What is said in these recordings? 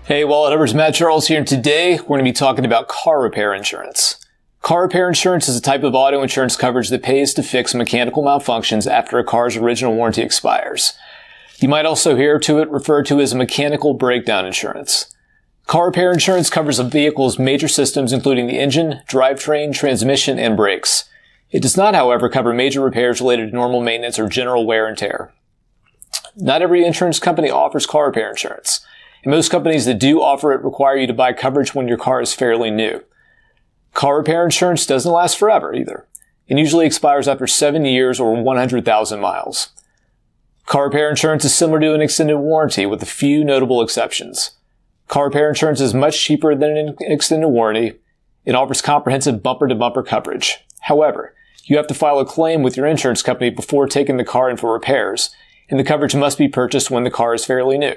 Hey, Wallet Hubbers, Matt Charles here, and today we're going to be talking about car repair insurance. Car repair insurance is a type of auto insurance coverage that pays to fix mechanical malfunctions after a car's original warranty expires. You might also hear it referred to as mechanical breakdown insurance. Car repair insurance covers a vehicle's major systems including the engine, drivetrain, transmission, and brakes. It does not, however, cover major repairs related to normal maintenance or general wear and tear. Not every insurance company offers car repair insurance. And most companies that do offer it require you to buy coverage when your car is fairly new. Car repair insurance doesn't last forever either. It usually expires after 7 years or 100,000 miles. Car repair insurance is similar to an extended warranty with a few notable exceptions. Car repair insurance is much cheaper than an extended warranty. It offers comprehensive bumper-to-bumper coverage. However, you have to file a claim with your insurance company before taking the car in for repairs, and the coverage must be purchased when the car is fairly new.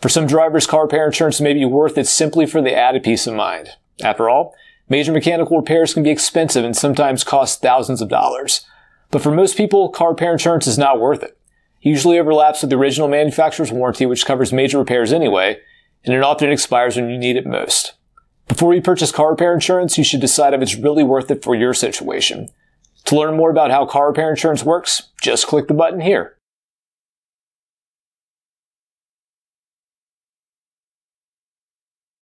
For some drivers, car repair insurance may be worth it simply for the added peace of mind. After all, major mechanical repairs can be expensive and sometimes cost thousands of dollars. But for most people, car repair insurance is not worth it. It usually overlaps with the original manufacturer's warranty, which covers major repairs anyway, and it often expires when you need it most. Before you purchase car repair insurance, you should decide if it's really worth it for your situation. To learn more about how car repair insurance works, just click the button here.